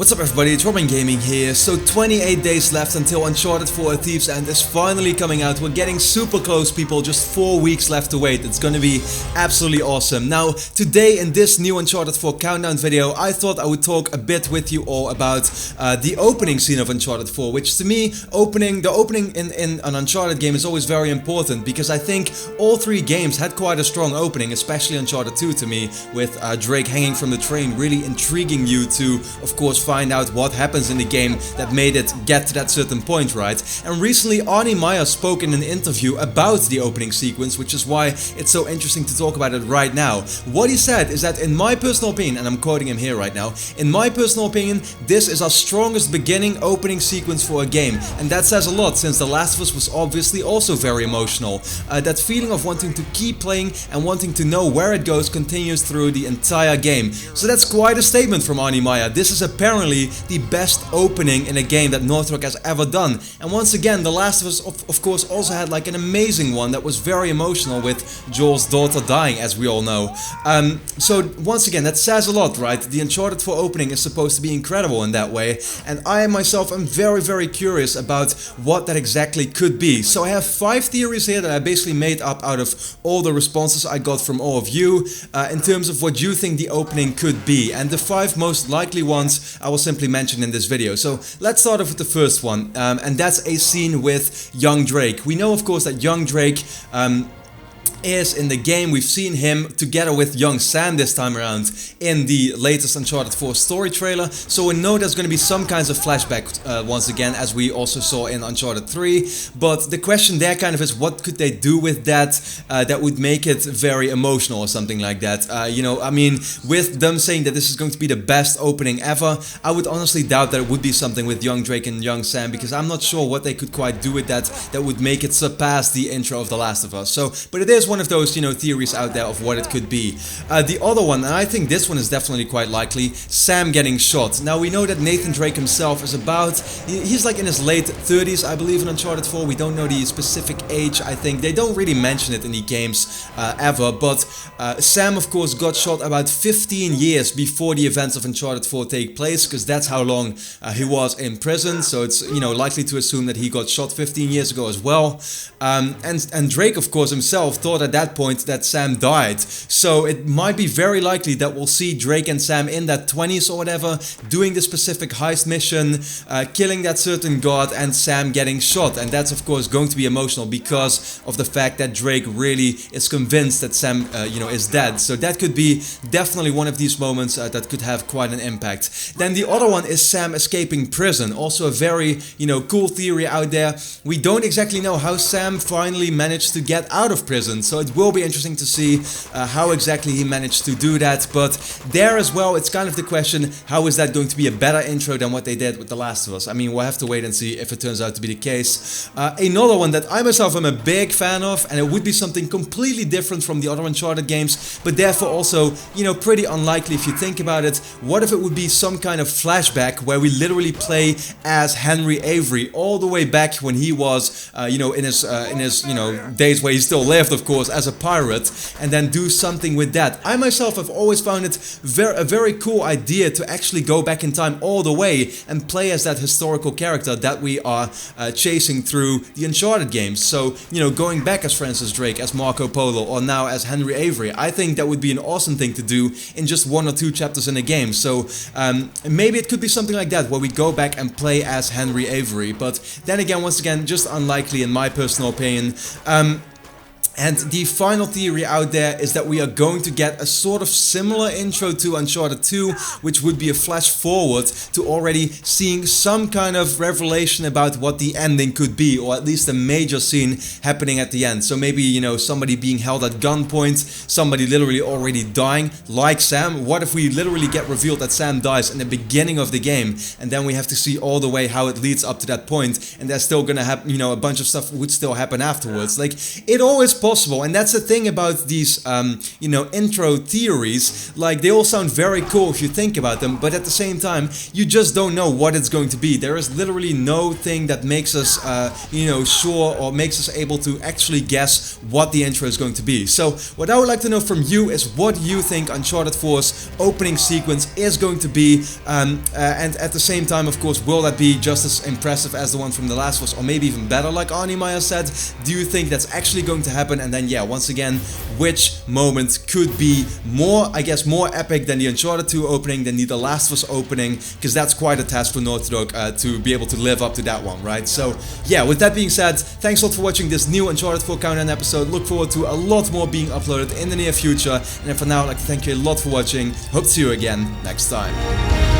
What's up everybody, it's Robin Gaming here. So 28 days left until Uncharted 4: A Thief's End is finally coming out. We're getting super close, people, just 4 weeks left to wait. It's gonna be absolutely awesome. Now, today in this new Uncharted 4 countdown video, I thought I would talk a bit with you all about the opening scene of Uncharted 4, which to me, the opening in an Uncharted game is always very important, because I think all three games had quite a strong opening, especially Uncharted 2 to me, with Drake hanging from the train, really intriguing you to, of course, find out what happens in the game that made it get to that certain point, right? And recently Arnie Meyer spoke in an interview about the opening sequence, which is why it's so interesting to talk about it right now. What he said is that, in my personal opinion, and I'm quoting him here right now, in my personal opinion, this is our strongest beginning opening sequence for a game. And that says a lot, since The Last of Us was obviously also very emotional. That feeling of wanting to keep playing and wanting to know where it goes continues through the entire game. So that's quite a statement from Arnie Meyer. This is apparently the best opening in a game that Naughty Dog has ever done. And once again, The Last of Us of course also had like an amazing one that was very emotional, with Joel's daughter dying, as we all know. So once again, that says a lot, right? The Uncharted 4 opening is supposed to be incredible in that way, and I myself am very curious about what that exactly could be. So I have 5 theories here that I basically made up out of all the responses I got from all of you in terms of what you think the opening could be, and the 5 most likely ones I will simply mention in this video. So let's start off with the first one, and that's a scene with young Drake. We know, of course, that young Drake is in the game. We've seen him together with young Sam this time around in the latest Uncharted 4 story trailer, so we know there's going to be some kinds of flashback once again, as we also saw in Uncharted 3. But the question there kind of is, what could they do with that that would make it very emotional or something like that? You know, I mean, with them saying that this is going to be the best opening ever, I would honestly doubt that it would be something with young Drake and young Sam, because I'm not sure what they could quite do with that would make it surpass the intro of The Last of Us. So, but it is one of those, you know, theories out there of what it could be. The other one, and I think this one is definitely quite likely, Sam getting shot. Now we know that Nathan Drake himself is he's like in his late 30s, I believe, in Uncharted 4. We don't know the specific age. I think they don't really mention it in the games ever, but Sam of course got shot about 15 years before the events of Uncharted 4 take place, because that's how long he was in prison. So it's, you know, likely to assume that he got shot 15 years ago as well. And Drake of course himself thought at that point that Sam died, so it might be very likely that we'll see Drake and Sam in that 20s or whatever, doing the specific heist mission, killing that certain god, and Sam getting shot. And that's of course going to be emotional because of the fact that Drake really is convinced that Sam you know, is dead. So that could be definitely one of these moments that could have quite an impact. Then the other one is Sam escaping prison, also a very, you know, cool theory out there. We don't exactly know how Sam finally managed to get out of prison, so it will be interesting to see how exactly he managed to do that. But there as well, it's kind of the question, how is that going to be a better intro than what they did with The Last of Us? I mean, we'll have to wait and see if it turns out to be the case. Another one that I myself am a big fan of, and it would be something completely different from the other Uncharted games, but therefore also, you know, pretty unlikely if you think about it. What if it would be some kind of flashback where we literally play as Henry Avery all the way back when he was, you know, in his you know, days where he still lived, of course, as a pirate, and then do something with that. I myself have always found it a very cool idea to actually go back in time all the way and play as that historical character that we are chasing through the Uncharted games. So, you know, going back as Francis Drake, as Marco Polo, or now as Henry Avery, I think that would be an awesome thing to do in just 1 or 2 chapters in a game. So maybe it could be something like that, where we go back and play as Henry Avery. But then again, once again, just unlikely in my personal opinion. And the final theory out there is that we are going to get a sort of similar intro to Uncharted 2, which would be a flash forward to already seeing some kind of revelation about what the ending could be, or at least a major scene happening at the end. So maybe, you know, somebody being held at gunpoint, somebody literally already dying, like Sam. What if we literally get revealed that Sam dies in the beginning of the game, and then we have to see all the way how it leads up to that point, and there's still gonna happen, you know, a bunch of stuff would still happen afterwards. Like, it always is possible, and that's the thing about these, you know, intro theories. Like, they all sound very cool if you think about them, but at the same time, you just don't know what it's going to be. There is literally no thing that makes us, you know, sure or makes us able to actually guess what the intro is going to be. So, what I would like to know from you is what you think Uncharted 4's opening sequence is going to be, and at the same time, of course, will that be just as impressive as the one from The Last of Us, or maybe even better, like Arnie Maya said? Do you think that's actually going to happen? And then, yeah, once again, which moment could be more, I guess, more epic than the Uncharted 2 opening, than the Last of Us opening, because that's quite a task for Naughty Dog to be able to live up to that one, right? So, yeah, with that being said, thanks a lot for watching this new Uncharted 4 countdown episode. Look forward to a lot more being uploaded in the near future, and for now, I'd like to thank you a lot for watching. Hope to see you again next time.